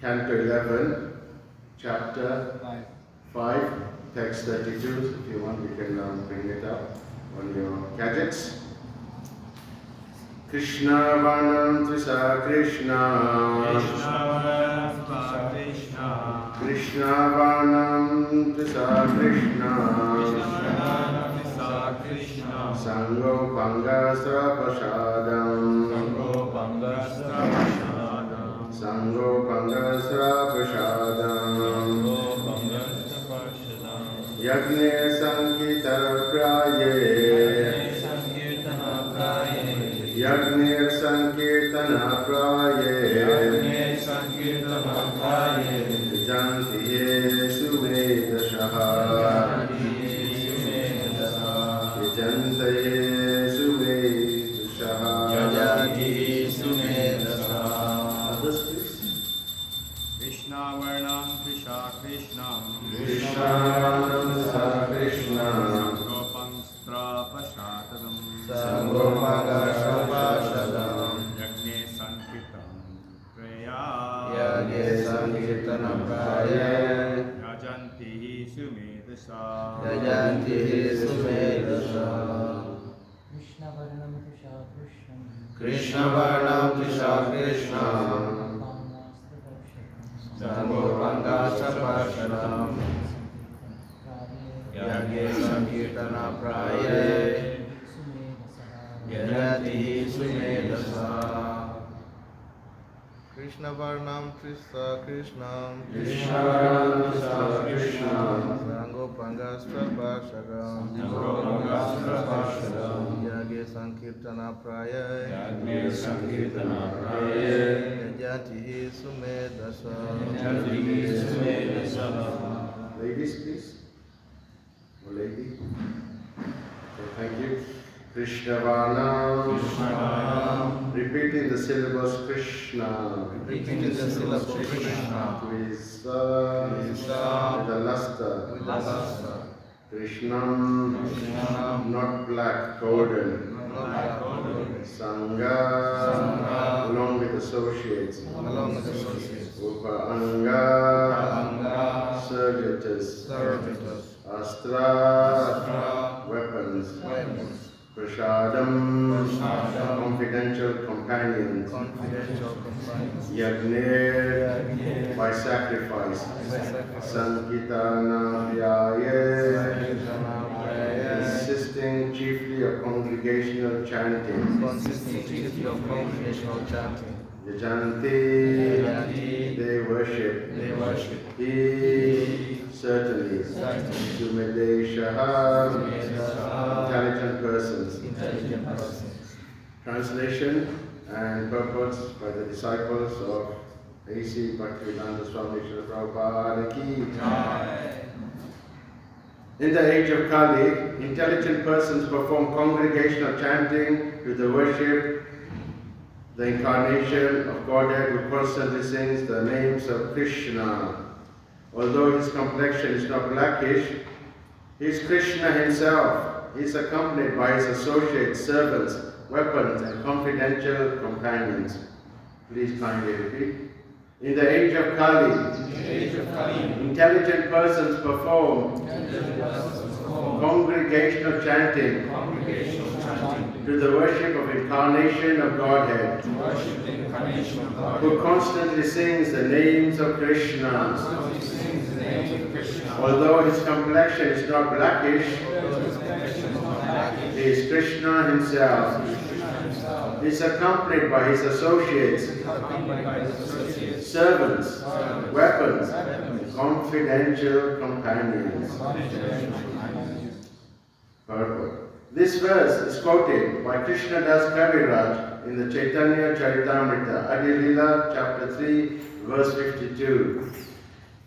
Canto 11, chapter 5, text 32. If you want, you can bring it up on your gadgets. Krishna Vanam Trisa Krishna. Krishna Vanam Trisa Krishna. Sango Pangasra Prasadam. Sango Pangasra Prasadam. Yagne Sankitara Praye. Yagne Sankirtana Praye. Jantiye Sumedashaha. Jantaye Sumedashaha. Others please. Krishna Varnam Krishna Krishna. Krishna Varnam Krishna Krishna. Sangopam Strapashataram. Sangopam Yagne Sankirtanam Praya. Yagne Sankirtanam Praya. Yajanti Sumedasa. Yajanti Sumedasa. Krishna Varnam Krishna Krishna. Krishna Varnam Krishna Krishna. Sangopangastapashanam. Yagye Sankirtana Praye. Yajanti Sumedasa. Krishna Varnam Krishna Krishna. Krishna Varnam Krishna Krishna. Sangopangastra Pashagam. Yage Sankirtana Praya. Yagye Sankirtana Praye. Yajati Sumedasa. Yajanti Sumedasa. Ladies, please. Oh, lady. Okay, thank you. Krishna Varnam. Krishna Varnam. Repeating the syllables Krishna. Repeating the syllable Krishna. Krishna. With the luster. Krishnam. Not black, golden. Sangha. Along with associates. Upa-anga. Servitors. Astra. Weapons. Prasadam, confidential companions. Yagne, by sacrifice. Sankitana Vyaye, consisting chiefly of congregational chanting. Yajanti, they worship. He, certainly. Sumedeshaha, intelligent persons. Translation and purpose by the disciples of A.C. Bhaktivedanta Swami Srila Prabhupada ki. In the age of Kali, intelligent persons perform congregational chanting to the worship, the incarnation of Godhead who constantly sings the names of Krishna. Although his complexion is not blackish, he is Krishna himself. He is accompanied by his associates, servants, weapons, and confidential companions. Please kindly repeat. In the age of Kali, intelligent persons perform congregational chanting to the worship of incarnation of Godhead, who constantly sings the names of Krishna. Although his complexion is not blackish, he is Krishna himself. He is accompanied by his associates, servants, weapons, and confidential companions. Purport. This verse is quoted by Krishna Das Kaviraj in the Chaitanya Charitamrita, Adilila, chapter 3, verse 52.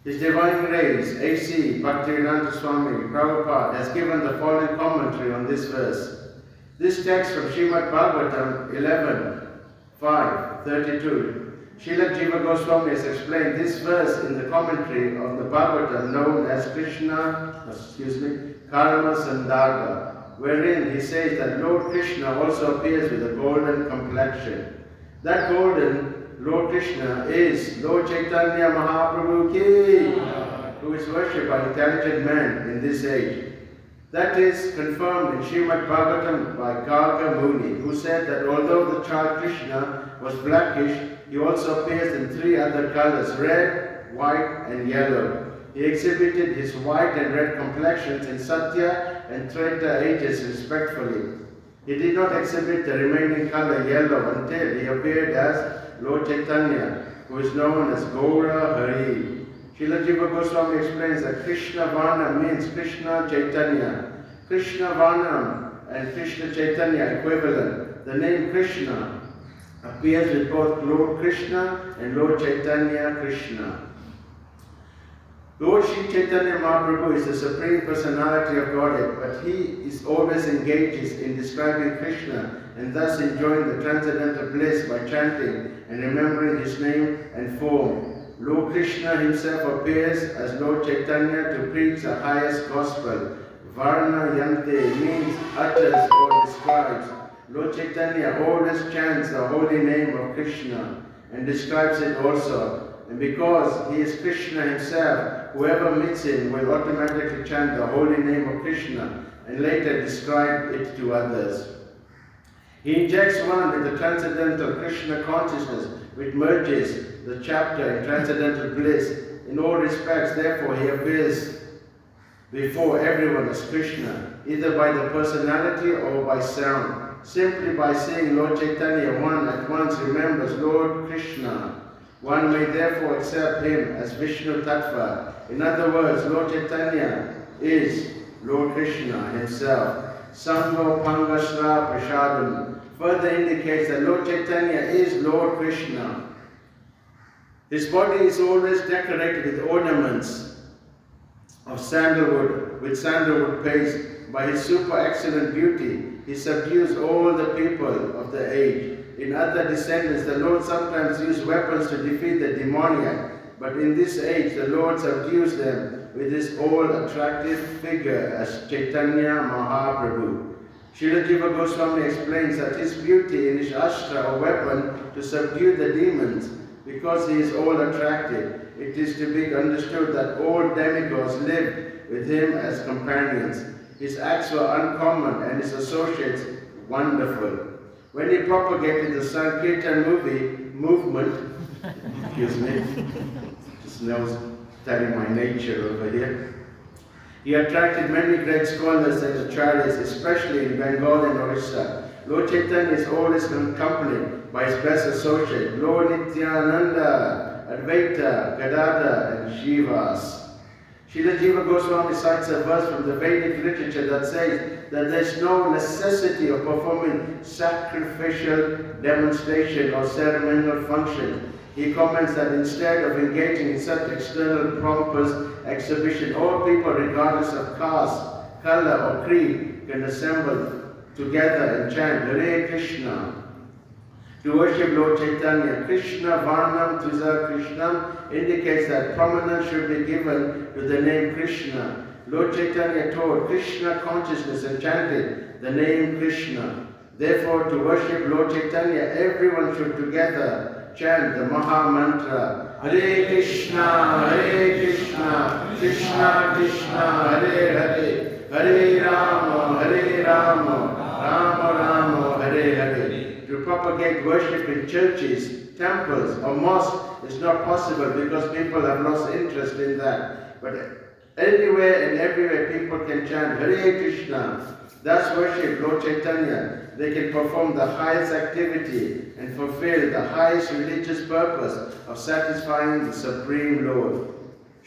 His Divine Grace, A.C. Bhaktivedanta Swami Prabhupada, has given the following commentary on this verse. This text from Srimad Bhagavatam 11:5-32. Srila Jiva Goswami has explained this verse in the commentary of the Bhagavatam known as Karma Sandarbha, wherein he says that Lord Krishna also appears with a golden complexion. That golden Lord Krishna is Lord Chaitanya Mahaprabhu ki, who is worshipped by intelligent men in this age. That is confirmed in Srimad Bhagavatam by Garga Muni, who said that although the child Krishna was blackish, he also appears in 3 other colors, red, white and yellow. He exhibited his white and red complexions in Satya and Treta ages respectively. He did not exhibit the remaining color yellow until he appeared as Lord Chaitanya, who is known as Gaura Hari. Srila Jiva Goswami explains that Krishna Varna means Krishna Chaitanya. Krishna Varna and Krishna Chaitanya equivalent. The name Krishna appears with both Lord Krishna and Lord Chaitanya Krishna. Lord Sri Chaitanya Mahaprabhu is the Supreme Personality of Godhead, but he is always engages in describing Krishna and thus enjoying the transcendental bliss by chanting and remembering his name and form. Lord Krishna himself appears as Lord Chaitanya to preach the highest gospel. Varna Yante means utters or describes. Lord Chaitanya always chants the holy name of Krishna and describes it also. And because he is Krishna himself, whoever meets him will automatically chant the holy name of Krishna and later describe it to others. He injects one with the transcendental Krishna consciousness, which merges the chapter in transcendental bliss. In all respects, therefore, he appears before everyone as Krishna, either by the personality or by sound. Simply by seeing Lord Chaitanya, one at once remembers Lord Krishna. One may therefore accept him as Vishnu Tattva. In other words, Lord Chaitanya is Lord Krishna himself. Sangho Pangashra Prashadam further indicates that Lord Chaitanya is Lord Krishna. His body is always decorated with ornaments of sandalwood, with sandalwood paste. By his super excellent beauty, he subdues all the people of the age. In other descendants, the Lord sometimes used weapons to defeat the demoniac, but in this age, the Lord subdues them with his all-attractive figure as Chaitanya Mahaprabhu. Srila Jiva Goswami explains that his beauty in his astra or weapon to subdue the demons, because he is all-attractive. It is to be understood that all demigods lived with him as companions. His acts were uncommon and his associates wonderful. When he propagated the Sankirtan movement, excuse me, just now studying my nature over here, he attracted many great scholars and acharyas, especially in Bengal and Orissa. Lord Chaitanya is always accompanied by his best associate, Lord Nityananda, Advaita, Gadadhar, and Shivas. Srila Jiva Goswami cites a verse from the Vedic literature that says that there is no necessity of performing sacrificial demonstration or ceremonial function. He comments that instead of engaging in such external pompous exhibition, all people regardless of caste, color or creed can assemble together and chant Hare Krishna. To worship Lord Chaitanya, Krishna Varnam Tuza Krishnam indicates that prominence should be given to the name Krishna. Lord Chaitanya taught Krishna consciousness and chanted the name Krishna. Therefore, to worship Lord Chaitanya, everyone should together chant the Maha Mantra, Hare Krishna, Krishna Krishna, Hare Hare, Hare Rama, Rama Rama, Hare Hare. To propagate worship in churches, temples, or mosques is not possible because people have lost interest in that. But anywhere and everywhere people can chant Hare Krishna, thus worship Lord Chaitanya. They can perform the highest activity and fulfill the highest religious purpose of satisfying the Supreme Lord.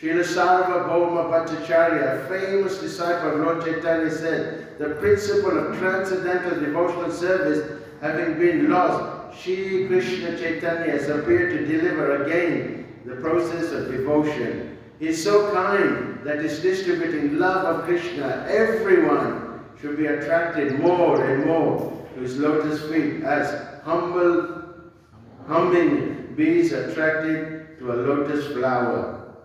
Srila Sarvabhauma Bhattacharya, a famous disciple of Lord Chaitanya, said, the principle of transcendental devotional service having been lost, Shri Krishna Chaitanya has appeared to deliver again the process of devotion. He is so kind that is distributing love of Krishna. Everyone should be attracted more and more to his lotus feet as humming bees attracted to a lotus flower.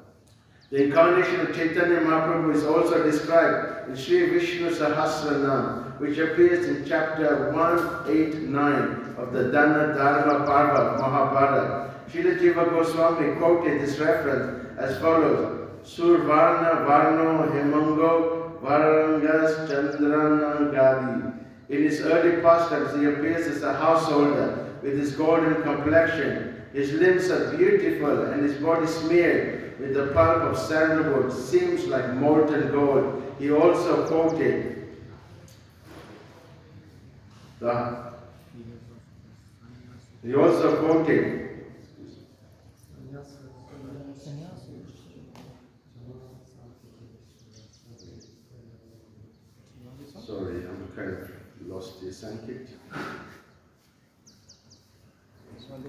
The incarnation of Chaitanya Mahaprabhu is also described in Sri Vishnu Sahasranam, which appears in chapter 189 of the Dana Dharma Parva of Mahabharata. Srila Jiva Goswami quoted this reference as follows: Survarna Varno Hemango Varangas Chandrana Gadi. In his early pastimes, he appears as a householder with his golden complexion. His limbs are beautiful and his body smeared with the pulp of sandalwood seems like molten gold. He also quoted sorry, I'm kind of lost the Sankit. This one.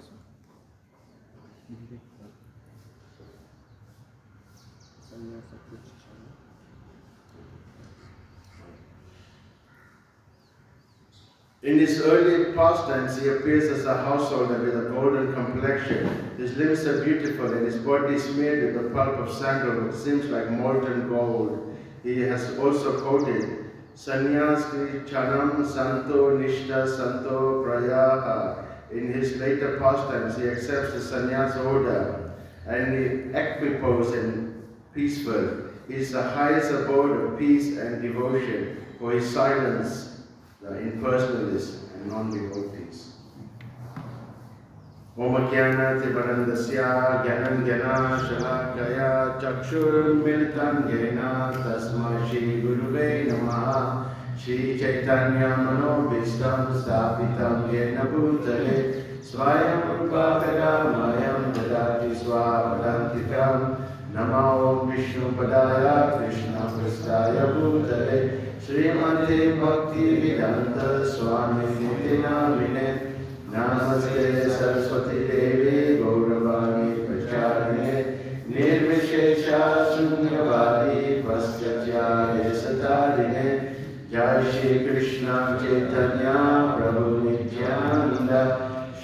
In his early pastimes, he appears as a householder with a golden complexion. His limbs are beautiful and his body smeared with the pulp of sandalwood seems like molten gold. He has also quoted, Sannyas Chanam Santo Nishta Santo Prayaha. In his later pastimes, he accepts the sannyas order and he equipose and peaceful. He is the highest abode of peace and devotion, for his silence the impersonalists and non-devotees. Om Jnana Timarandasya Jnanam Jnana Shalakaya Chakshur Militam Jena Tasma Shri Guruve Namaha Shri Chaitanya Manobhistam Stapitam Jena Bhutale Swayam Upakada Mayam Dadati Swapadantikam Namo Vishnu Padaya Krishna Prastaya Bhutale Srimati Bhakti Vedanta Swami Nitinamine Namaste Saraswati Devi Gauravani Pracharine Nirvishesha Sunyavadi Paschatya Esatarine Jai Shri Krishna Chaitanya Prabhu Nityananda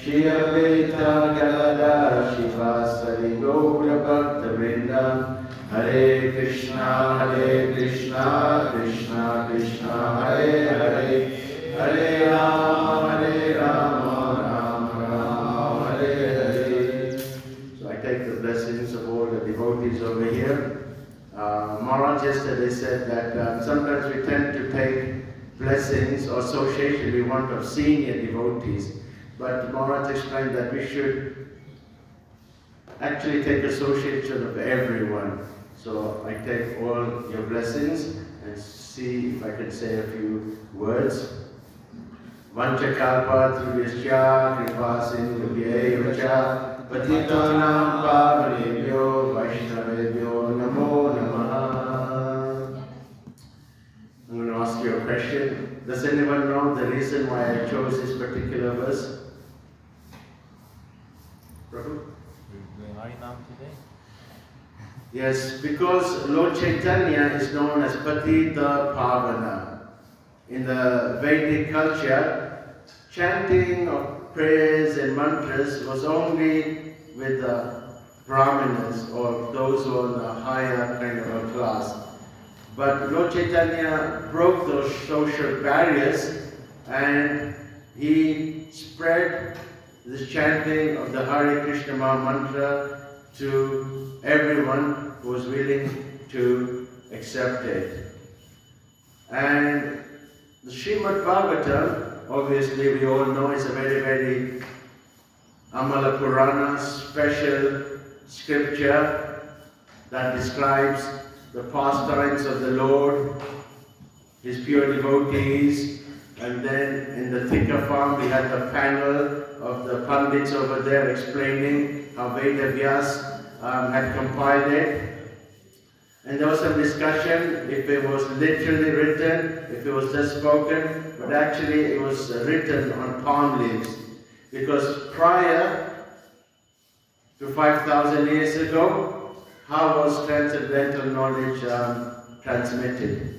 Shri Advaita Gadadhara Shivasari Gaura Bhakta Vrinda Hare Krishna, Krishna Krishna, Hare Hare, Hare Rama, Rama Rama, Hare Hare. So I take the blessings of all the devotees over here. Maharaj yesterday said that sometimes we tend to take blessings or association we want of senior devotees, but Maharaj explained that we should actually take association of everyone. So I take all your blessings and see if I can say a few words. Vanchakalpa Trivishya Kripa Sindhubhye Vacha Patitanam Pavanebhyo Vaishnavebhyo Namo Namaha. I'm going to ask you a question. Does anyone know the reason why I chose this particular verse? Prabhu? We're doing Harinam today. Yes, because Lord Chaitanya is known as Patita Pavana. In the Vedic culture, chanting of prayers and mantras was only with the Brahmanas or those who are in the higher kind of a class. But Lord Chaitanya broke those social barriers and he spread this chanting of the Hare Krishna Maha Mantra to everyone who was willing to accept it. And the Srimad Bhagavatam, obviously we all know, is a very, very Amala Purana, special scripture that describes the pastimes of the Lord, His pure devotees, and then in the thicker form we had the panel of the Pandits over there explaining how Veda Vyas had compiled it. And there was some discussion if it was literally written, if it was just spoken, but actually it was written on palm leaves. Because prior to 5,000 years ago, how was transcendental knowledge transmitted?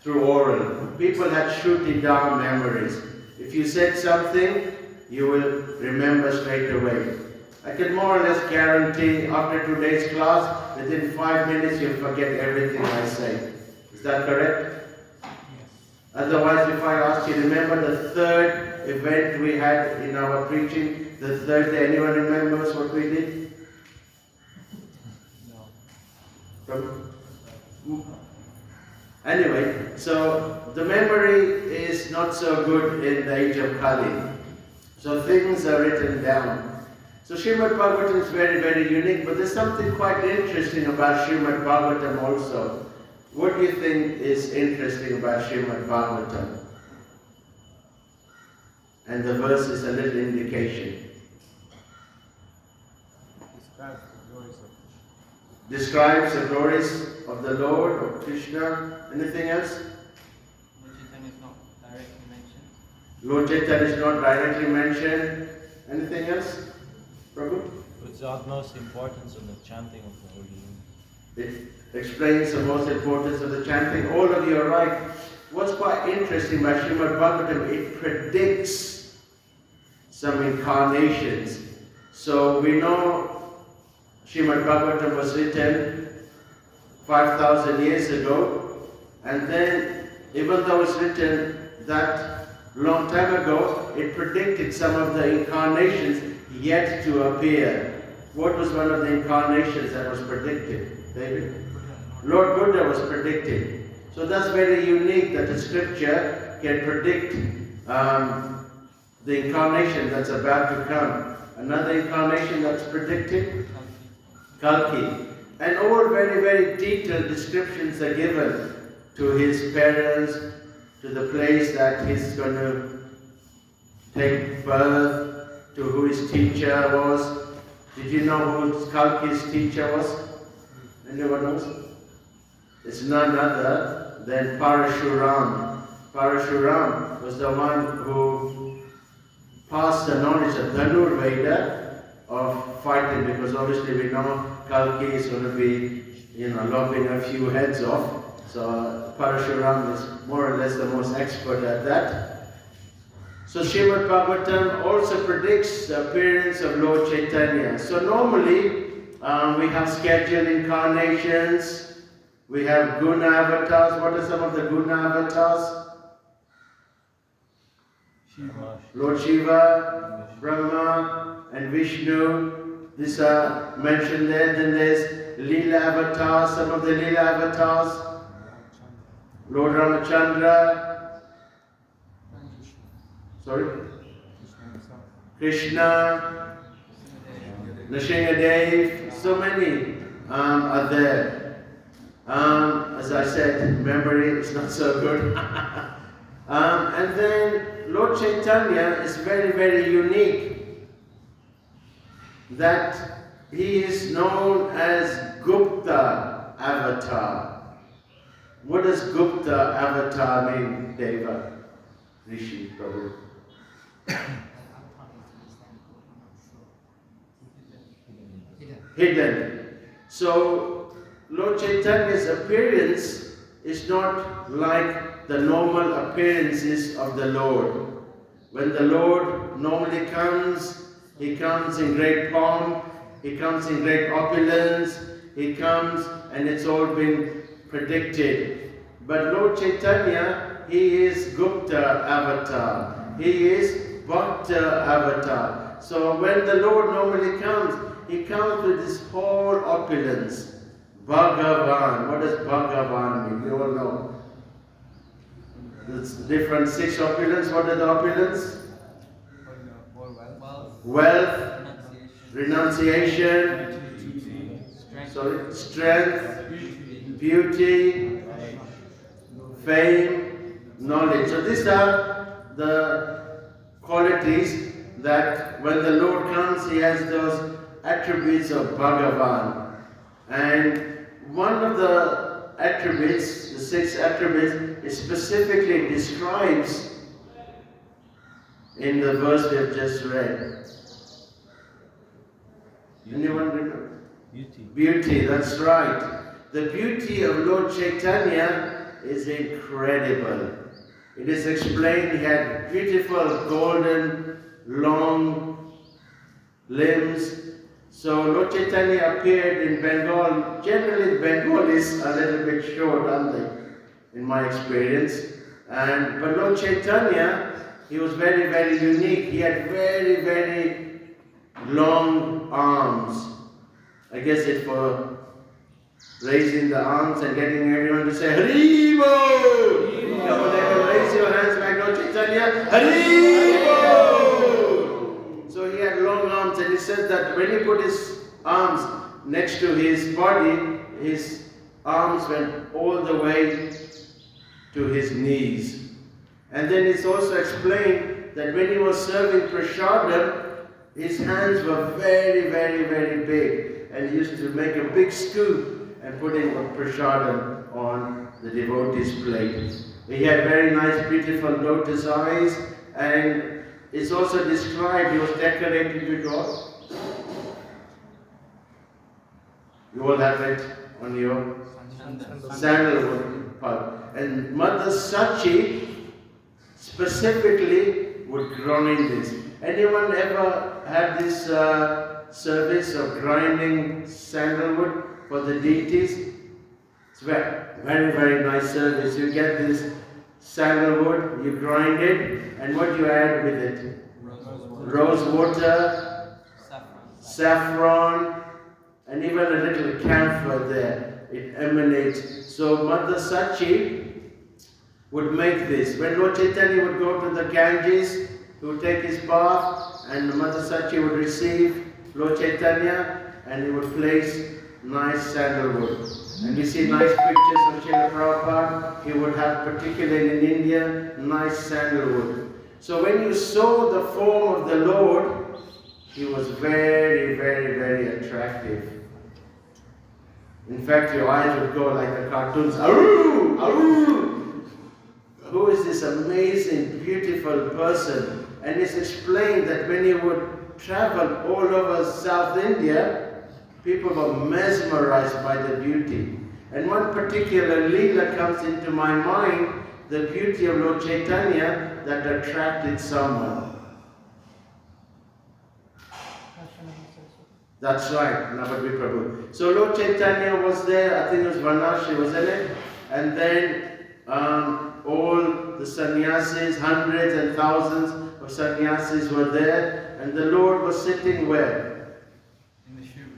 Through oral. People had shooting down memories. If you said something, you will remember straight away. I can more or less guarantee after today's class, within 5 minutes you'll forget everything I say. Is that correct? Yes. Otherwise, if I ask you, remember the third event we had in our preaching, the third day. Anyone remembers what we did? No. Anyway, so the memory is not so good in the age of Kali. So things are written down. So Srimad Bhagavatam is very, very unique, but there's something quite interesting about Srimad Bhagavatam also. What do you think is interesting about Srimad Bhagavatam? And the verse is a little indication. Describes the glories of the Lord, of Krishna. Anything else? Lord Chaitanya is not directly mentioned. Anything else? Prabhu? Puts the utmost importance on the chanting of the holy name. It explains the most importance of the chanting. All of you are right. What's quite interesting about Srimad Bhagavatam, it predicts some incarnations. So we know Srimad Bhagavatam was written 5,000 years ago, and then even though it was written that long time ago, it predicted some of the incarnations yet to appear. What was one of the incarnations that was predicted, David? Lord Buddha was predicted. So that's very unique that the scripture can predict the incarnation that's about to come. Another incarnation that's predicted? Kalki. And all very, very detailed descriptions are given to his parents, to the place that he's going to take birth, to who his teacher was. Did you know who Kalki's teacher was? Anyone knows? It's none other than Parashuram. Parashuram was the one who passed the knowledge of Dhanur Veda of fighting, because obviously we know Kalki is going to be, lopping a few heads off. So Parashuram is more or less the most expert at that. So Srimad Bhagavatam also predicts the appearance of Lord Chaitanya. So normally we have scheduled incarnations, we have guna avatars. What are some of the guna avatars? Shiva. Lord Shiva, Brahma and Vishnu. These are mentioned there. Then there's Leela avatars, some of the Leela avatars. Lord Ramachandra. Sorry? Krishna. Nrsimhadev. So many are there. As I said, memory is not so good. And then Lord Chaitanya is very, very unique. That he is known as Gupta Avatar. What does Gupta Avatar mean, Deva? Rishi, Prabhu. Hidden. So Lord Chaitanya's appearance is not like the normal appearances of the Lord. When the Lord normally comes, he comes in great pomp, he comes in great opulence, he comes and it's all been predicted. But Lord Chaitanya, he is Gupta Avatar, he is Bhakta Avatar. So when the Lord normally comes, he comes with this whole opulence. Bhagavan. What does Bhagavan mean? You all know. There's different 6 opulence. What are the opulence? Wealth, renunciation, strength, beauty, fame, knowledge. So these are the qualities that when the Lord comes, he has those attributes of Bhagavan. And one of the attributes, the 6 attributes, it specifically describes in the verse we have just read. Anyone remember? Beauty. Beauty, that's right. The beauty of Lord Chaitanya is incredible. It is explained he had beautiful golden long limbs. So Lord Chaitanya appeared in Bengal. Generally Bengal is a little bit short, aren't they? In my experience. But Lord Chaitanya, he was very, very unique. He had very, very long arms. I guess it's for raising the arms and getting everyone to say Haribo! Come on, everyone, raise your hands like Lord Chaitanya. Haribo! So he had long arms, and he said that when he put his arms next to his body, his arms went all the way to his knees. And then it's also explained that when he was serving prasadam, his hands were very, very, very big, and he used to make a big scoop and put in prasadam on the devotee's plate. He had very nice, beautiful lotus eyes, and it's also described he was decorated with what? You all have it on your sandalwood pulp. And Mother Sachi specifically would grind this. Anyone ever had this service of grinding sandalwood for the deities? It's very, very, very nice service. You get this sandalwood, you grind it, and what do you add with it? Rose water, saffron, and even a little camphor there. It emanates. So Mother Sachi would make this. When Lord Chaitanya would go to the Ganges, he would take his bath, and Mother Sachi would receive Lord Chaitanya, and he would place nice sandalwood. And you see nice pictures of Srila Prabhupada. He would have, particularly in India, nice sandalwood. So when you saw the form of the Lord, he was very, very, very attractive. In fact, your eyes would go like the cartoons. Aru! Aru! Who is this amazing, beautiful person? And it's explained that when he would travel all over South India, people were mesmerized by the beauty. And one particular leela comes into my mind, the beauty of Lord Chaitanya that attracted someone. That's right, Navadvip Prabhu. So Lord Chaitanya was there, I think it was Varnashi, wasn't it? And then all the sannyasis, hundreds and thousands of sannyasis were there, and the Lord was sitting where?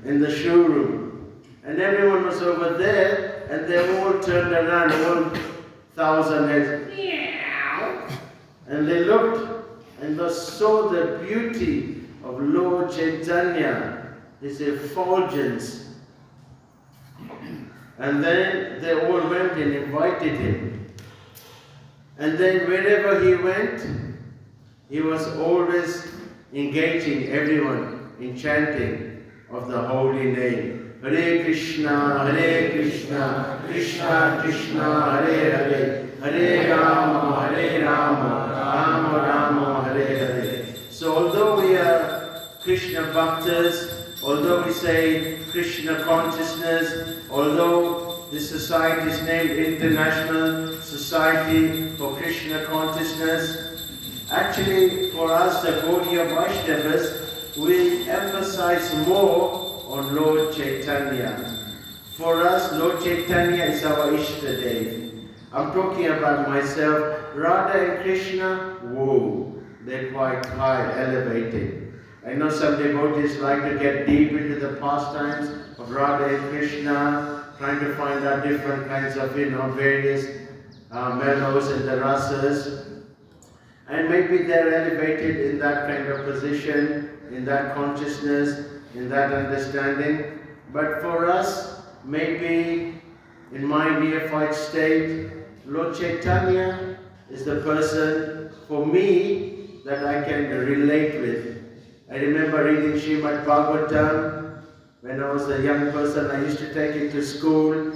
In the shoe room. And everyone was over there, and they all turned around, all 1,000 heads. Meow. And they looked, and they saw the beauty of Lord Chaitanya, his effulgence. And then they all went and invited him. And then wherever he went, he was always engaging everyone in chanting of the holy name. Hare Krishna, Krishna Krishna, Hare Hare, Hare Rama, Rama Rama, Hare Hare. So although we are Krishna Bhaktas, although we say Krishna consciousness, although this society is named International Society for Krishna Consciousness, actually for us, the Gaudiya Vaishnavas, we emphasize more on Lord Chaitanya. For us, Lord Chaitanya is our Ishtadev. I'm talking about myself. Radha and Krishna, whoa, they're quite high, elevated. I know some devotees like to get deep into the pastimes of Radha and Krishna, trying to find out different kinds of, various mellows and the rasas. And maybe they're elevated in that kind of position, in that consciousness, in that understanding. But for us, maybe in my neophyte state, Lord Chaitanya is the person for me that I can relate with. I remember reading Srimad Bhagavatam when I was a young person. I used to take it to school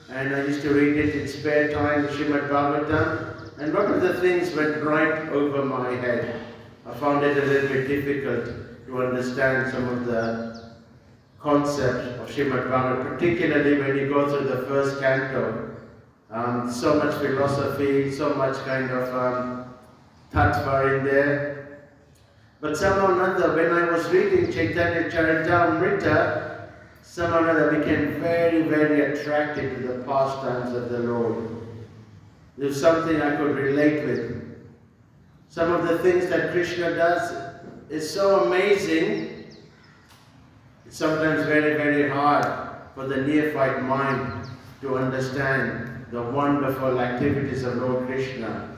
and I used to read it in spare time, Srimad Bhagavatam. And one of the things went right over my head. I found it a little bit difficult to understand some of the concepts of Srimad Bhagavatam, particularly when you go through the first canto. So much philosophy, so much kind of tattva in there. But somehow or another, when I was reading Chaitanya Charitamrita, somehow or another I became very, very attracted to the pastimes of the Lord. There's something I could relate with. Some of the things that Krishna does is so amazing sometimes very, very hard for the neophyte mind to understand the wonderful activities of Lord Krishna.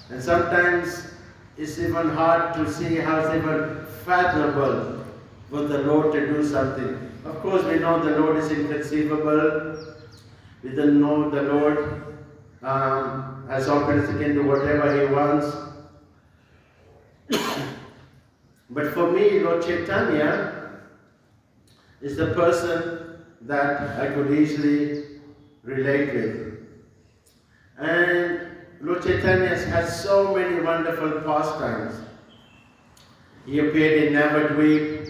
And sometimes it's even hard to see how it's even fathomable for the Lord to do something. Of course, we know the Lord is inconceivable. We don't know the Lord as operates, he can do whatever he wants. But for me, Lord Chaitanya is the person that I could easily relate with. And Lord Chaitanya has so many wonderful pastimes. He appeared in Navadvip,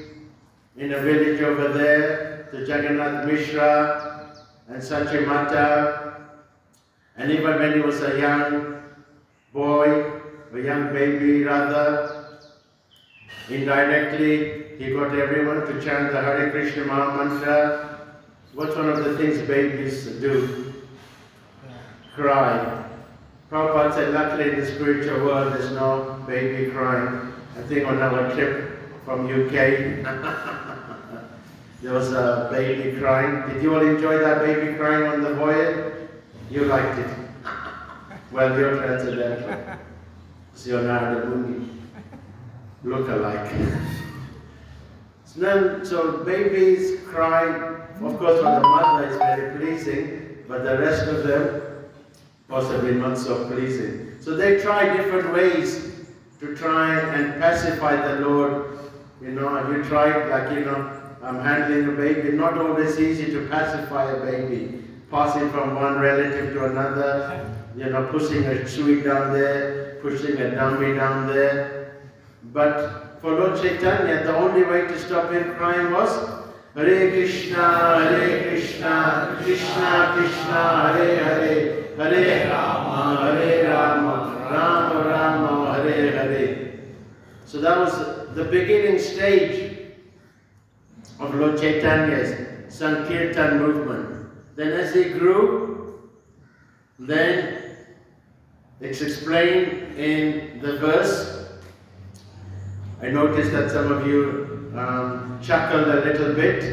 in a village over there, to Jagannath Mishra and Sachimata. And even when he was a young boy, a young baby rather, indirectly he got everyone to chant the Hare Krishna Maha Mantra. What's one of the things babies do? Cry. Prabhupada said, luckily in the spiritual world there's no baby crying. I think on our trip from UK, there was a baby crying. Did you all enjoy that baby crying on the voyage? You liked it. Well, you're transcendental. So you're Narada Muni. Look alike. So babies cry, of course for the mother is very pleasing, but the rest of them possibly not so pleasing. So they try different ways to try and pacify the Lord. You know, have you tried, like, you know, handling a baby? Not always easy to pacify a baby. Passing from one relative to another, you know, pushing a sweet down there, pushing a dummy down there. But for Lord Chaitanya, the only way to stop him crying was Hare Krishna, Krishna Krishna, Hare Hare, Hare Rama, Rama Rama, Hare Hare. So that was the beginning stage of Lord Chaitanya's Sankirtan movement. Then as he grew, then it's explained in the verse. I noticed that some of you chuckled a little bit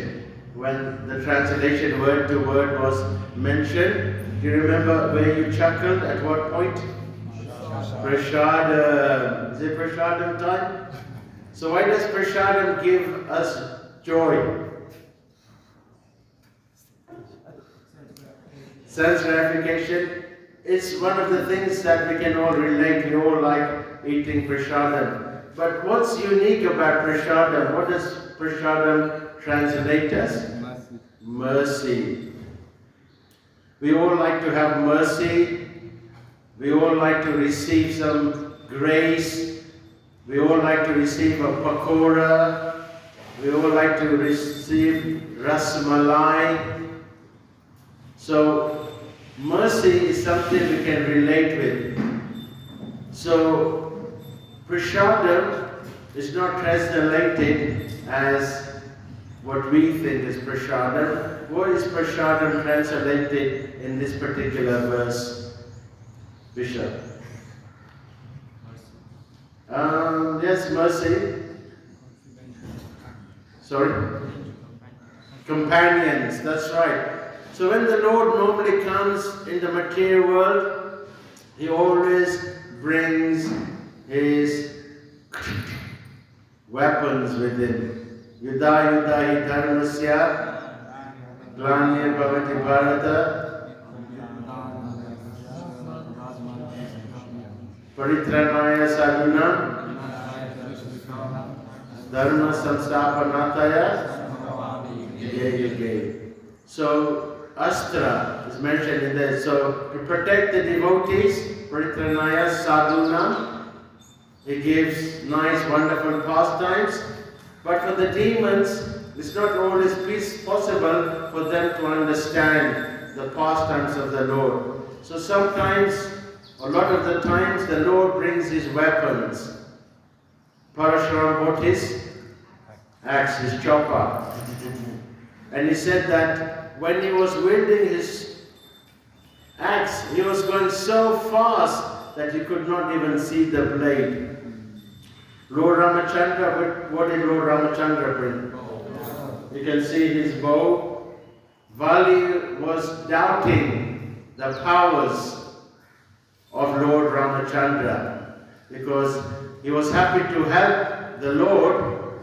when the translation word to word was mentioned. Do you remember where you chuckled? At what point? Prasadam. Is it Prasadam time? So why does Prasadam give us joy? Sense gratification. It's one of the things that we can all relate. We all like eating prasadam. But what's unique about prasadam? What does prasadam translate as? Mercy. We all like to have mercy. We all like to receive some grace. We all like to receive a pakora. We all like to receive ras malai. So mercy is something we can relate with. So prasadam is not translated as what we think is prasadam. What is prasadam translated in this particular verse, Bishop? Yes, mercy. Sorry? Companions, that's right. So when the Lord normally comes in the material world, he always brings his weapons with him. Yuddha yuddha hi dharmasya glanir bhavati bharata paritranaya sadhunam dharma samsthapanataya yuge. So Astra is mentioned in there. So to protect the devotees, Paritranaya Sadhuna, he gives nice, wonderful pastimes. But for the demons, it's not always possible for them to understand the pastimes of the Lord. So sometimes, a lot of the times, the Lord brings his weapons. Parashuram brought his axe, his chopper. And he said that when he was wielding his axe, he was going so fast that he could not even see the blade. Lord Ramachandra, what did Lord Ramachandra bring? You can see his bow. While he was doubting the powers of Lord Ramachandra, because he was happy to help the Lord,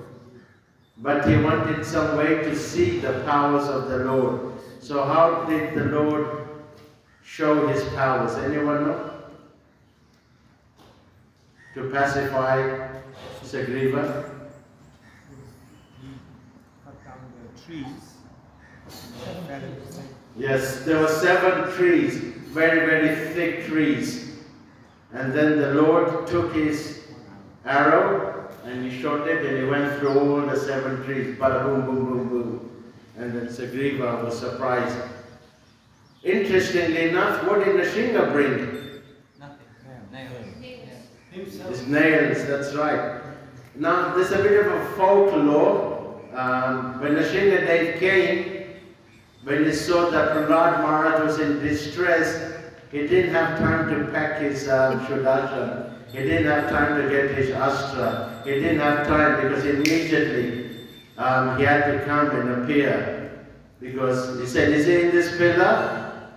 but he wanted some way to see the powers of the Lord. So how did the Lord show his powers? Anyone know? To pacify Sugriva? Cut down the trees. Yes, there were 7 trees, very, very thick trees. And then the Lord took his arrow and he shot it and he went through all the 7 trees. Bada boom, boom, boom, boom. And then Sugriva was surprised. Interestingly enough, what did Nrsimha bring? His nails, that's right. Now, there's a bit of a folklore. When Nrsimha Dev came, when he saw that Prahlad Maharaj was in distress, he didn't have time to pack his Shudarshan. He didn't have time to get his Astra. He didn't have time because immediately he had to come and appear. Because he said, is he in this pillar?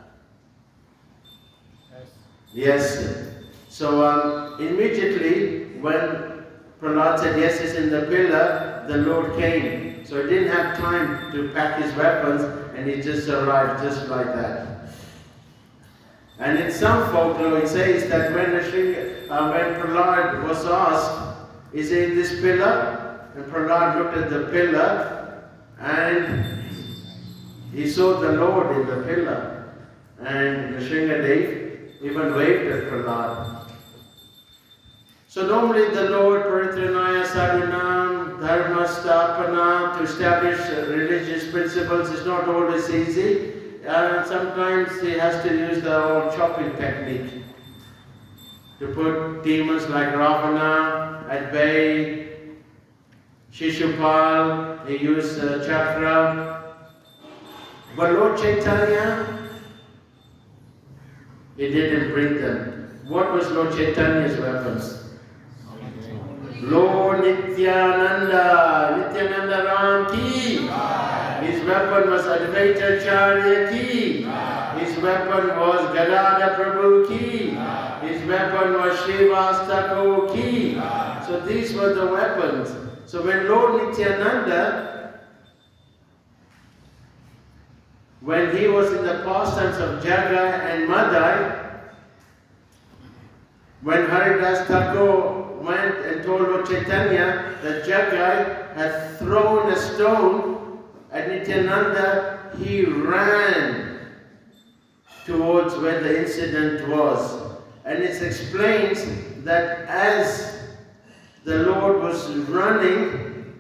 Yes. So immediately when Prahlad said, yes, he's in the pillar, the Lord came. So he didn't have time to pack his weapons and he just arrived just like that. And in some folklore it says that when Prahlad was asked, is he in this pillar? And Prahlad looked at the pillar and he saw the Lord in the pillar. And Nrsimha Dev even waved at Prahlad. So normally the Lord, Paritranaya Sadhanam, Dharma Stapana, to establish religious principles is not always easy. Sometimes he has to use the old chopping technique to put demons like Ravana at bay. Shishupal, he used chakra. But Lord Chaitanya, he didn't bring them. What was Lord Chaitanya's weapons? Lord Nityananda, Nityananda Ram ki. His weapon was Advaita Charya ki. His weapon was Gadada Prabhu ki. His weapon was Srivastava ki. So these were the weapons. So when Lord Nityananda, when he was in the pastimes of Jagai and Madai, when Haridas Thakur went and told Lord Chaitanya that Jagai had thrown a stone at Nityananda, he ran towards where the incident was. And it explains that as the Lord was running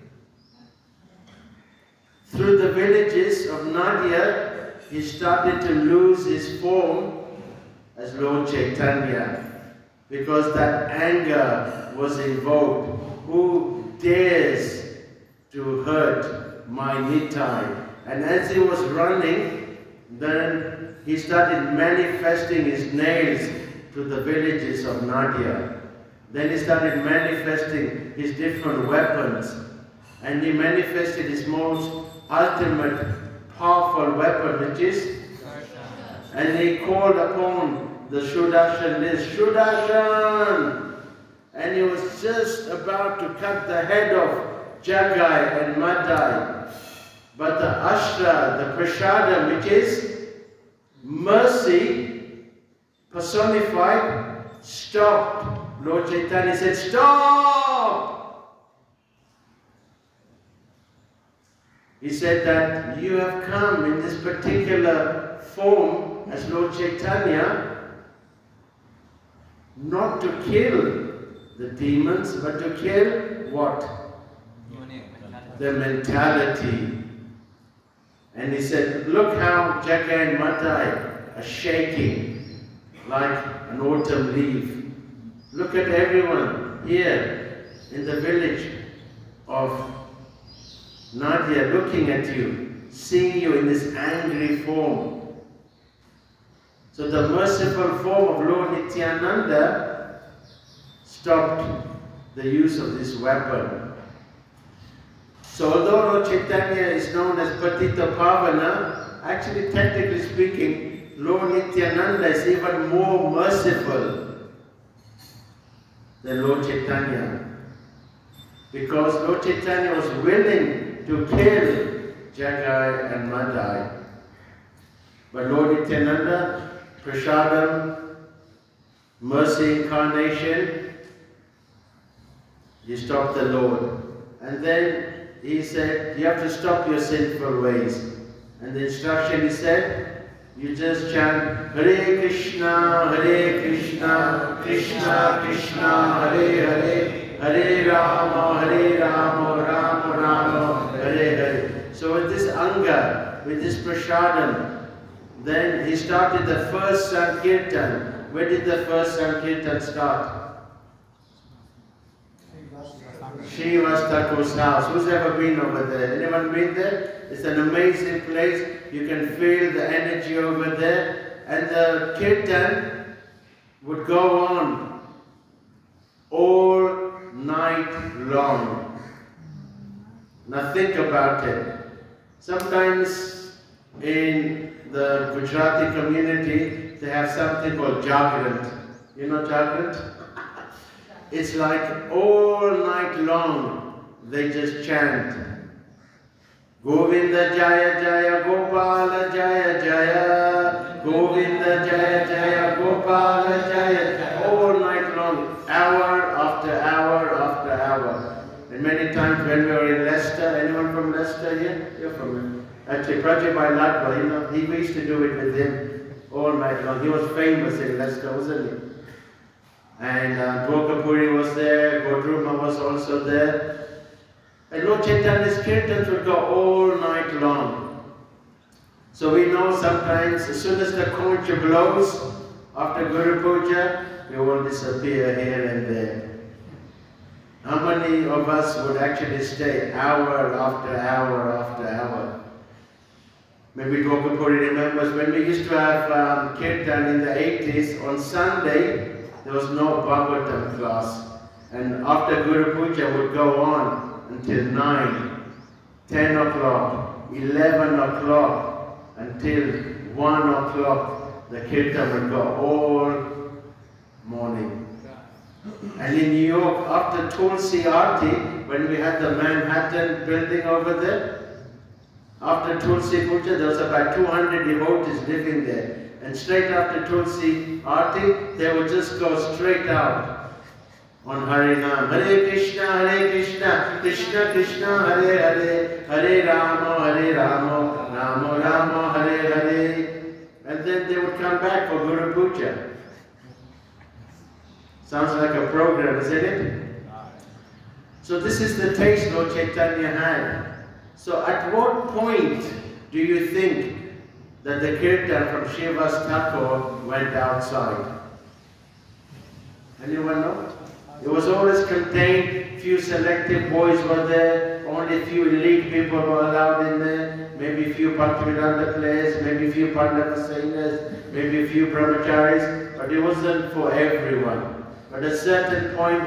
through the villages of Nadia, he started to lose his form as Lord Chaitanya, because that anger was invoked. Who dares to hurt my Nitai? And as he was running, then he started manifesting his nails to the villages of Nadia. Then he started manifesting his different weapons. And he manifested his most ultimate powerful weapon, which is, and he called upon the Sudarshan list, Sudarshan! And he was just about to cut the head of Jagai and Madai. But the Ashra, the Prashadam, which is mercy personified, stopped. Lord Chaitanya said, stop! He said that you have come in this particular form as Lord Chaitanya not to kill the demons, but to kill what? The mentality. And he said, look how Jagai and Madai are shaking like an autumn leaf. Look at everyone here in the village of Nadia looking at you, seeing you in this angry form. So the merciful form of Lord Nityananda stopped the use of this weapon. So although Lord Chaitanya is known as Patita Pavana, actually technically speaking, Lord Nityananda is even more merciful than Lord Chaitanya. Because Lord Chaitanya was willing to kill Jagai and Madai. But Lord Nityananda, Prasadam, mercy incarnation, he stopped the Lord. And then he said, you have to stop your sinful ways. And the instruction he said, you just chant Hare Krishna, Krishna Krishna, Hare Hare, Hare Rama, Rama Rama, Hare Hare. So with this anga, with this prasadam, then he started the first Sankirtan. Where did the first Sankirtan start? Srinivas Thakur's house. Who's ever been over there? Anyone been there? It's an amazing place. You can feel the energy over there. And the kirtan would go on all night long. Now think about it. Sometimes in the Gujarati community, they have something called Jagrant. You know Jagrant? It's like all night long they just chant Govinda Jaya Jaya Gopala Jaya Jaya Govinda Jaya Jaya Gopala Jaya Jaya, all night long, hour after hour after hour. And many times when we were in Leicester, anyone from Leicester here? You're from actually Prajay Bhai Ladwa, you know, we used to do it with him all night long. He was famous in Leicester, wasn't he? And Gokapuri was there, Godruma was also there. And Lord Chaitanya's kirtans would go all night long. So we know sometimes as soon as the conch blows after Guru Puja, we will disappear here and there. How many of us would actually stay hour after hour after hour? Maybe Gokapuri remembers when we used to have kirtan in the 80s on Sunday. There was no Bhagavatam class, and after Guru Puja would go on until 9, 10 o'clock, 11 o'clock, until 1 o'clock. The kirtan would go all morning. And in New York, after Tulsi Aarti, when we had the Manhattan building over there, after Tulsi Puja, there was about 200 devotees living there. And straight after Tulsi Aarti, they would just go straight out on Harinam. Hare Krishna, Krishna Krishna, Hare Hare, Hare Rama, Rama Rama, Hare Hare. And then they would come back for Guru Puja. Sounds like a program, isn't it? So this is the taste Lord Chaitanya had. So at what point do you think that the kirtan from Srinivas Thakur went outside? Anyone know? It was always contained, few selective boys were there, only few elite people were allowed in there, maybe a few Bhaktivedanta players, maybe a few Pandava singers, maybe a few brahmacharis, but it wasn't for everyone. But at a certain point,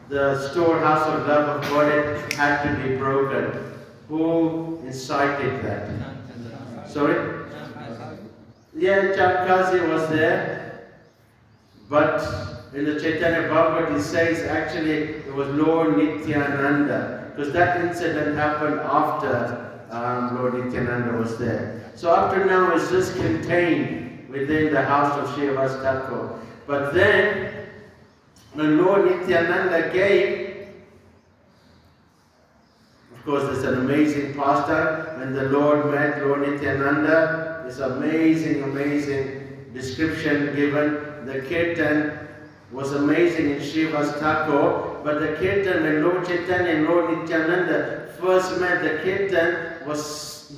the storehouse of love of God had to be broken. Who incited that? Sorry? Yeah, Chamkazi was there, but in the Chaitanya Bhagavad it says actually it was Lord Nityananda, because that incident happened after Lord Nityananda was there. So up to now it's just contained within the house of Srinivas Thakur. But then, when Lord Nityananda came, of course there's an amazing pastime, when the Lord met Lord Nityananda, this amazing description given. The kirtan was amazing in Srinivas Thakur, but the kirtan when Lord Chaitanya and Lord Nityananda first met, the kirtan was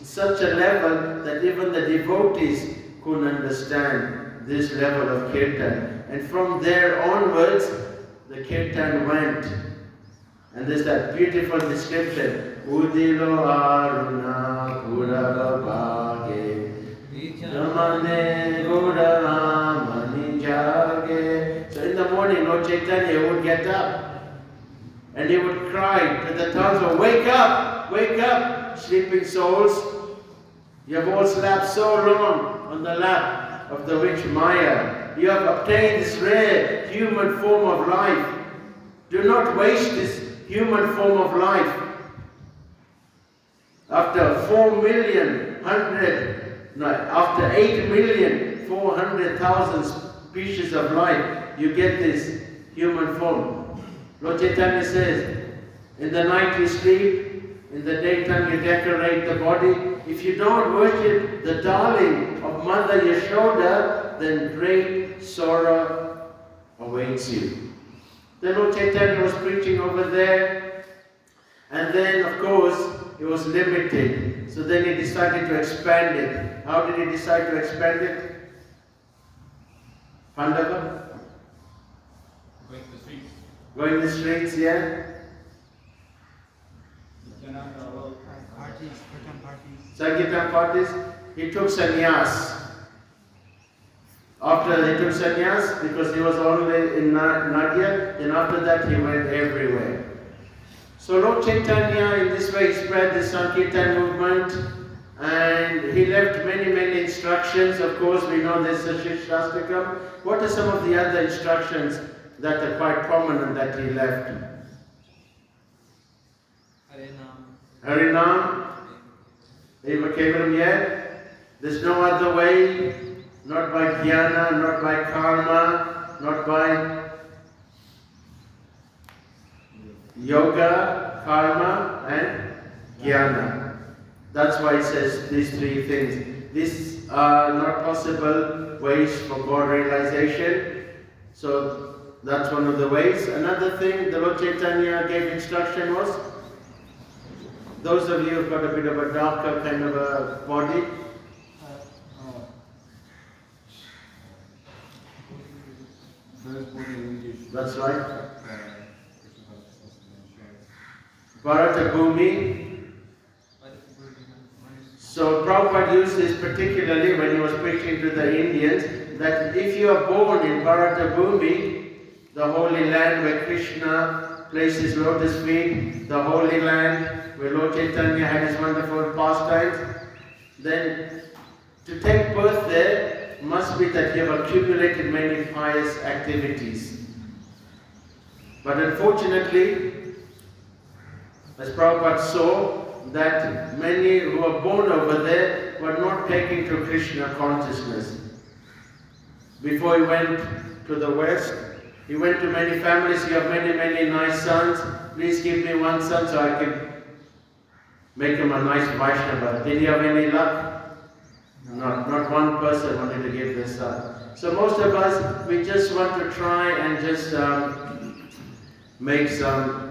such a level that even the devotees couldn't understand this level of kirtan. And from there onwards, the kirtan went. And there's that beautiful description, Udilo Aruna Purabhage Ramane Gudaramani Jage. So in the morning, Lord Chaitanya would get up and he would cry to the thousands, wake up! wake up, sleeping souls. You have all slept so long on the lap of the witch Maya. You have obtained this rare human form of life. Do not waste this human form of life. After 8,400,000 species of life, you get this human form. Lord Chaitanya says, in the night you sleep, in the daytime you decorate the body. If you don't worship the darling of Mother Yashoda, then great sorrow awaits you. Then Lord Chaitanya was preaching over there, and then of course it was limited. So then he decided to expand it. How did he decide to expand it? Pandava? Going to the streets. Going the streets, yeah? Parties, Kirtan parties. Sankirtan parties. He took sannyas. After he took sannyas, because he was only in Nadia, then after that he went everywhere. So Lord Chaitanya in this way spread the Sankirtan movement, and he left many instructions. Of course, we know there's a Shastakam. What are some of the other instructions that are quite prominent that he left? Harinam, Eva Kevalam, yeah. There's no other way, not by jnana, not by karma, not by yoga, karma and jnana. That's why it says these three things. These are not possible ways for God realization. So that's one of the ways. Another thing the Lord Chaitanya gave instruction was, those of you who've got a bit of a darker kind of a body, that's right. Bharata Bhumi. So Prabhupada used this particularly when he was preaching to the Indians, that if you are born in Bharata Bhumi, the holy land where Krishna placed his lotus feet, the holy land where Lord Chaitanya had his wonderful pastimes, then to take birth there must be that you have accumulated many pious activities. But unfortunately, as Prabhupada saw, that many who were born over there were not taking to Krishna consciousness. Before he went to the West, he went to many families. You have many nice sons. Please give me one son so I can make him a nice Vaishnava. Did he have any luck? Not one person wanted to give their son. So most of us, we just want to try and just make some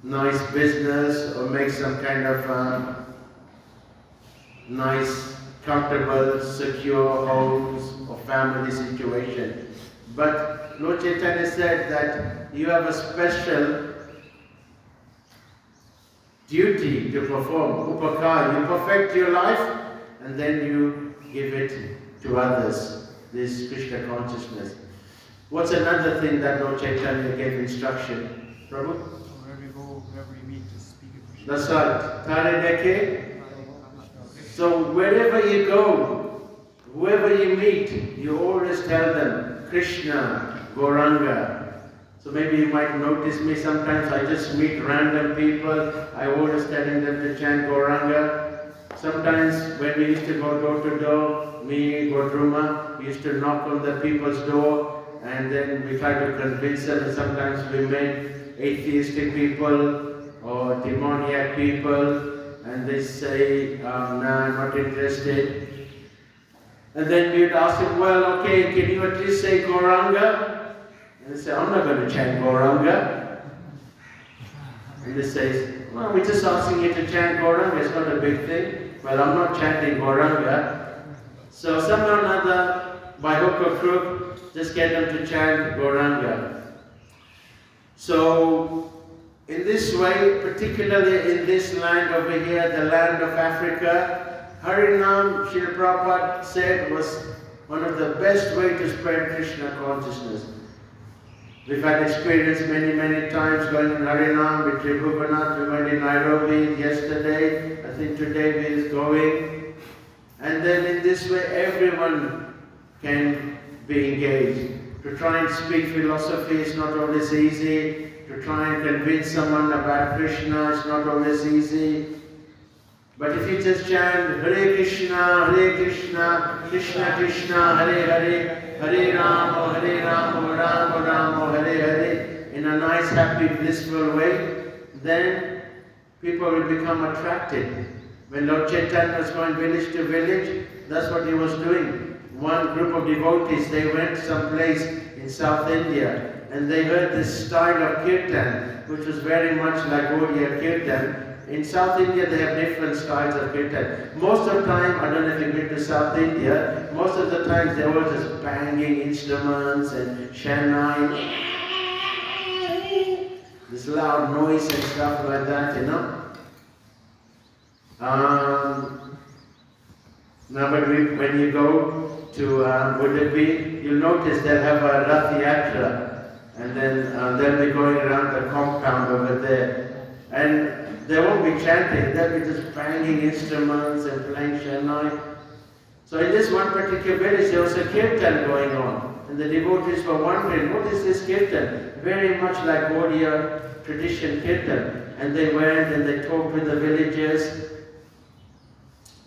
nice business or make some kind of nice, comfortable, secure homes or family situation. But Lord Chaitanya said that you have a special duty to perform, upakar. You perfect your life and then you give it to others, this Krishna consciousness. What's another thing that Lord Chaitanya gave instruction? Prabhu? Wherever we go, wherever we meet, to speak of Krishna. That's right. Tare deke. So wherever you go, whoever you meet, you always tell them, Krishna, Gauranga. So maybe you might notice me sometimes, I just meet random people, I always telling them to chant Gauranga. Sometimes when we used to go door to door, me, Godruma, we used to knock on the people's door and then we try to convince them, and sometimes we met atheistic people or demoniac people and they say, nah, I'm not interested. And then we would ask him, well, okay, can you at least say Gauranga? And they say, I'm not going to chant Gauranga. And they say, well, we're just asking you to chant Gauranga, it's not a big thing. Well, I'm not chanting Gauranga. So somehow or another, by hook or crook, just get them to chant Gauranga. So, in this way, particularly in this land over here, the land of Africa, Harinam, Srila Prabhupada said, was one of the best ways to spread Krishna consciousness. We've had experience many times going in Harinam with Tribhuvannath. We went in Nairobi yesterday. I think today we is going. And then in this way everyone can be engaged. To try and speak philosophy is not always easy. To try and convince someone about Krishna is not always easy. But if you just chant Hare Krishna, Krishna Krishna, Hare Hare, Hare Rama, Rama Rama, Hare Hare, in a nice, happy, blissful way, then people will become attracted. When Lord Chaitanya was going village to village, that's what he was doing. One group of devotees, they went someplace in South India and they heard this style of kirtan, which was very much like Gaudiya kirtan. In South India, they have different styles of kirtan. Most of the time, I don't know if you've been to South India, most of the times they were just banging instruments and Shehnai, this loud noise and stuff like that, you know. Now, but when you go to Udupi, you'll notice they'll have a Rath Yatra, and then they'll be going around the compound over there. And they won't be chanting, they'll be just banging instruments and playing Shehnai. So in this one particular village, there was a kirtan going on. And the devotees were wondering, what is this kirtan? Very much like Gaudiya tradition kirtan. And they went and they talked with the villagers.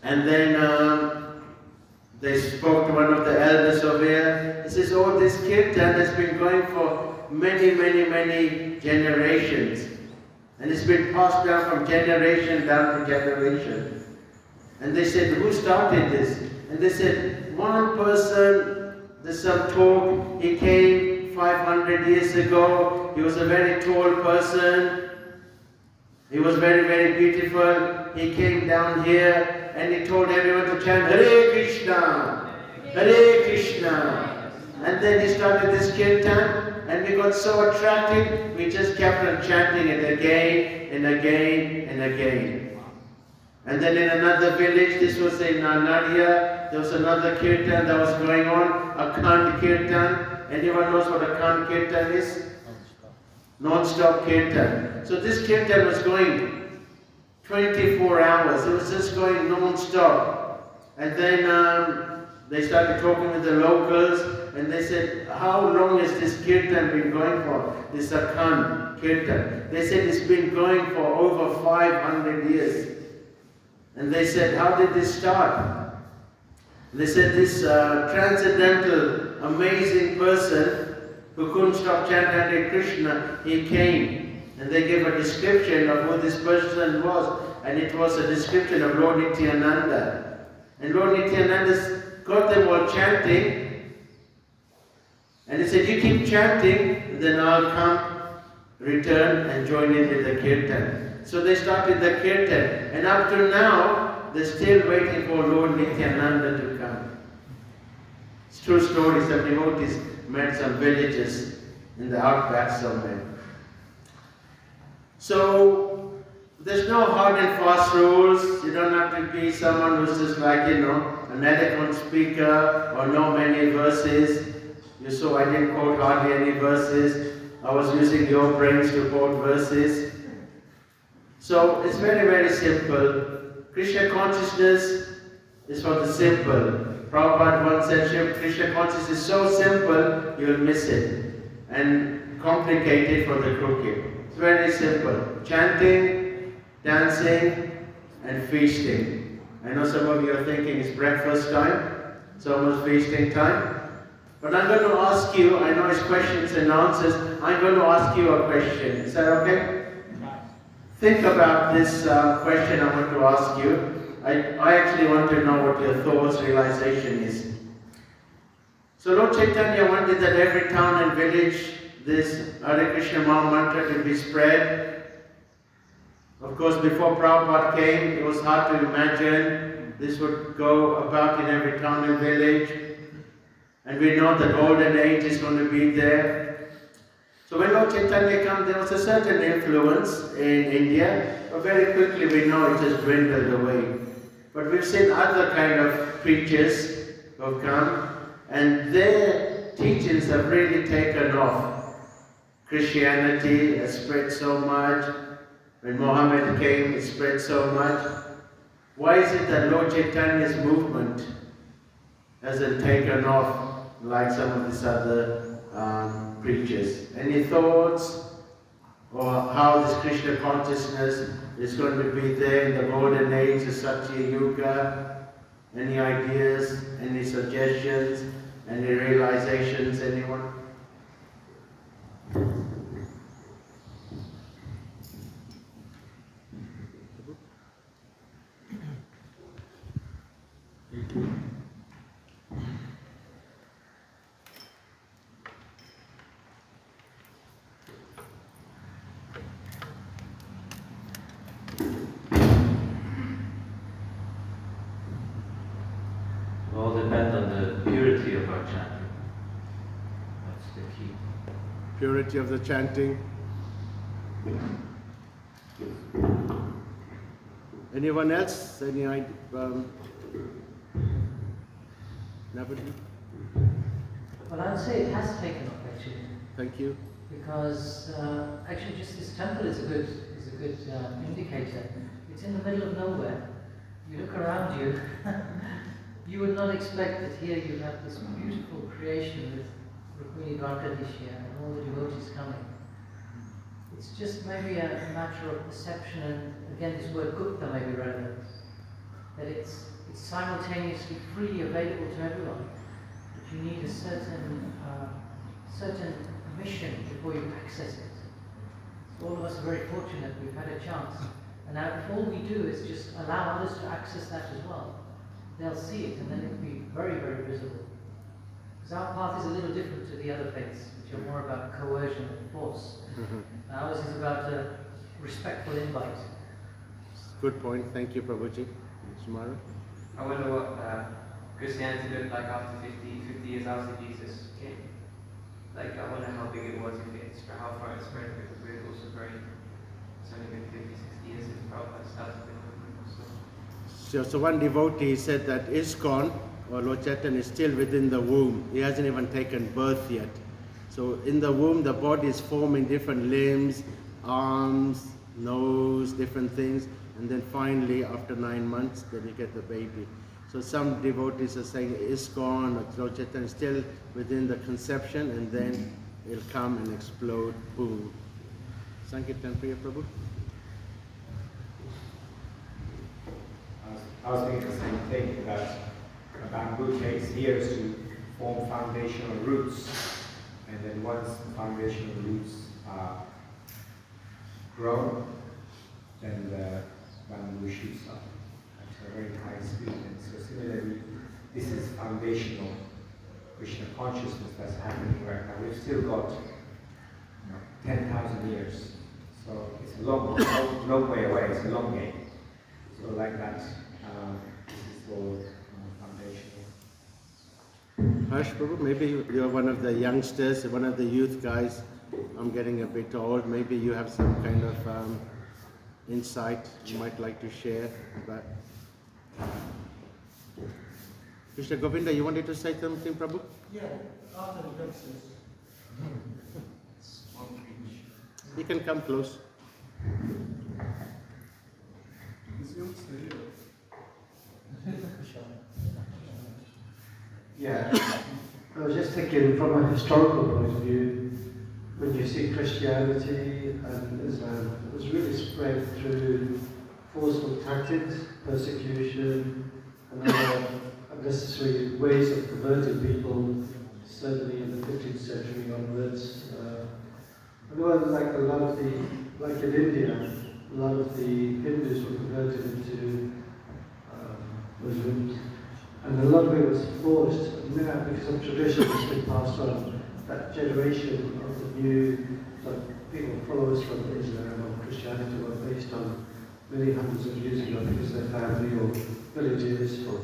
And then they spoke to one of the elders over here. He says, oh, this kirtan has been going for many generations. And it's been passed down from generation down to generation. And they said, who started this? And they said, one person, there's some talk, he came 500 years ago. He was a very tall person. He was very beautiful. He came down here and he told everyone to chant Hare Krishna, Hare Krishna. And then he started this kirtan. And we got so attracted, we just kept on chanting it again and again and again. And then in another village, this was in Nadia, there was another kirtan that was going on, a Khand kirtan. Anyone knows what a Khand kirtan is? Non-stop kirtan. So this kirtan was going 24 hours. It was just going non-stop. And then they started talking with the locals. And they said, how long has this kirtan been going for? This Akhand kirtan. They said it's been going for over 500 years. And they said, how did this start? They said this transcendental, amazing person who couldn't stop chanting Hare Krishna, he came. And they gave a description of who this person was. And it was a description of Lord Nityananda. And Lord Nityananda got them all chanting. And he said, you keep chanting, then I'll come, return and join in with the kirtan. So they started the kirtan. And up to now, they're still waiting for Lord Nityananda to come. It's true story. Some devotees met some villages in the outback somewhere. So there's no hard and fast rules. You don't have to be someone who's just like, you know, an eloquent speaker or know many verses. You saw I didn't quote hardly any verses. I was using your brains to quote verses. So it's very simple. Krishna consciousness is for the simple. Prabhupada once said, Krishna consciousness is so simple, you'll miss it. And complicated for the crooked. It's very simple. Chanting, dancing, and feasting. I know some of you are thinking it's breakfast time. It's almost feasting time. But I'm going to ask you, I know it's questions and answers, I'm going to ask you a question. Is that okay? Think about this question I want to ask you. I actually want to know what your thoughts, realization is. So Lord Chaitanya wanted that every town and village, this Hare Krishna Maha Mantra to be spread. Of course, before Prabhupada came, it was hard to imagine this would go about in every town and village. And we know the golden age is going to be there. So when Lord Chaitanya came, there was a certain influence in India, but very quickly we know it has dwindled away. But we've seen other kind of preachers who have come, and their teachings have really taken off. Christianity has spread so much. When Muhammad came, it spread so much. Why is it that Lord Chaitanya's movement hasn't taken off like some of these other preachers? Any thoughts? Or how this Krishna consciousness is going to be there in the golden age of Satya Yuga? Any ideas? Any suggestions? Any realizations? Anyone? All depend on the purity of our chanting. That's the key. Purity of the chanting. Anyone else? Any idea? Nobody? Well, I'd say it has taken off actually, Thank you. because actually just this temple is a good indicator. It's in the middle of nowhere. You look around you, you would not expect that here you have this beautiful creation with Rukmini Dwarkadishya and all the devotees coming. It's just maybe a matter of perception, and again this word gupta may be relevant, that it's simultaneously freely available to everyone, but you need a certain mission before you access it. So all of us are very fortunate we've had a chance, and now if all we do is just allow others to access that as well, they'll see it and then it'll be very, very visible. Because our path is a little different to the other faiths, which are more about coercion and force. Ours is about a respectful invite. Good point. Thank you, Prabhuji. Sumara? I wonder what Christianity looked like after 50 years after Jesus came. Like, I wonder how big it was, how far it spread, because we're also it's only been 50, 60 years since Prabhupada started the movement. So one devotee said that Iskcon, or Lord Chaitanya, is still within the womb. He hasn't even taken birth yet. So in the womb, the body is forming different limbs, arms, nose, different things. And then finally, after 9 months, then you get the baby. So some devotees are saying Iskcon or Lord Chaitanya is still within the conception, and then it'll come and explode, boom. Sankirtan Priya Prabhu? I was thinking the same thing, that a bamboo takes years to form foundational roots, and then once the foundational roots are grown, then the bamboo shoots up at a very high speed. And so similarly, this is foundational Krishna consciousness that's happening right now. We've still got 10,000 years. So it's a long way away, it's a long game. So like that, this is all foundational. Harsh Prabhu, maybe you're one of the youngsters, one of the youth guys. I'm getting a bit old. Maybe you have some kind of insight you might like to share. But Krishna Govinda, you wanted to say something, Prabhu? Yeah, after the youngsters. You can come close. Yeah, I was just thinking from a historical point of view, when you see Christianity and Islam, it was really spread through forceful tactics, persecution, and other unnecessary ways of converting people, certainly in the 15th century onwards. Like in India, a lot of the Hindus were converted into Muslims, and a lot of it was forced. Now, because of tradition that's been passed on, that generation of the new people, followers from Islam or Christianity, were based on many hundreds of years ago, because their family or villages or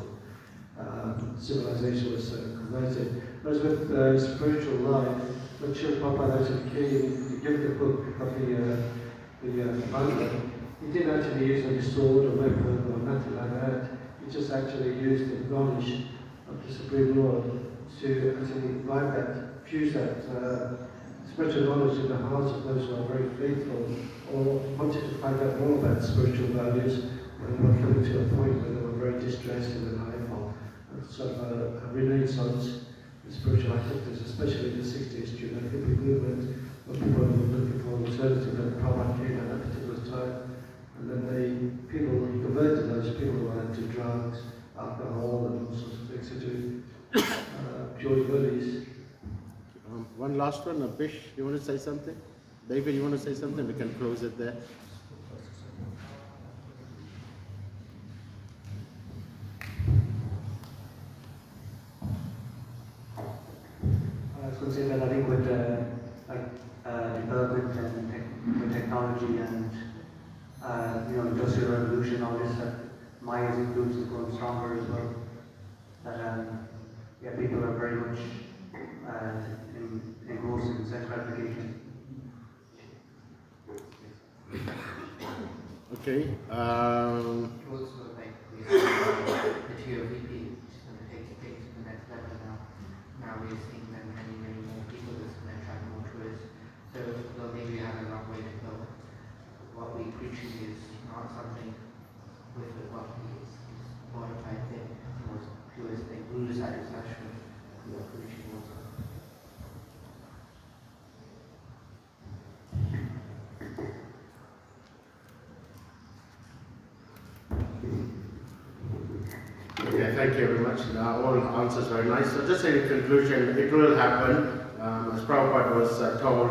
civilization was converted. Whereas with spiritual life, when Srila Prabhupada actually came to give the book of the Bible, he didn't actually use any sword or weapon or nothing like that. He just actually used the knowledge of the Supreme Lord to actually fuse that spiritual knowledge in the hearts of those who are very faithful or wanted to find out more about spiritual values when they were coming to a point where they were very distressed in their life or sort of a renaissance in spiritual activities, especially in the 60s during the hippie movement, when people were looking for alternative and Prabhupada came at that particular time. And then people converted those people who were into drugs, alcohol and all sorts of things into pure devotees. One last one, Bish, you want to say something? David, you want to say something? We can close it there. I was going to say that I think with development and with technology and industrial revolution, all this, Maya's influence is growing stronger as well. That people are very much engrossed in sex gratification. Okay. Also, like we have material VP, which is going to take things to the next level now. Now we're seeing that many more people that's going to attract more tourists. So though maybe we have a long way to go, what we're preaching is not something with what is modified thing. It was pure like guru satisfaction we are preaching also. Okay, thank you very much. All answers very nice. So just in conclusion, it will happen. As Prabhupada was told,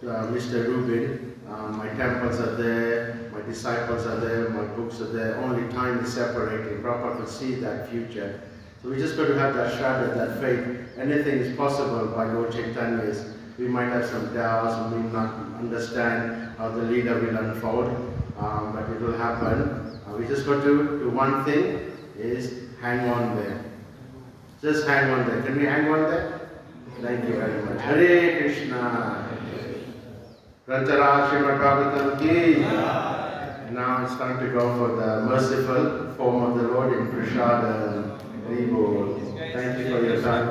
Mr. Rubin, my temples are there, my disciples are there, my books are there, only time is separating. Prabhupada will see that future. So we just got to have that shraddha, that faith. Anything is possible by Lord Chaitanya's. We might have some doubts, we may not understand how the leader will unfold, but it will happen. We just got to do one thing, is hang on there. Just hang on there. Can we hang on there? Thank you very much. Hare Krishna. Rantara Srimad Bhagavatam ki. Now it's time to go for the merciful form of the Lord in Prashad. Thank you for your time.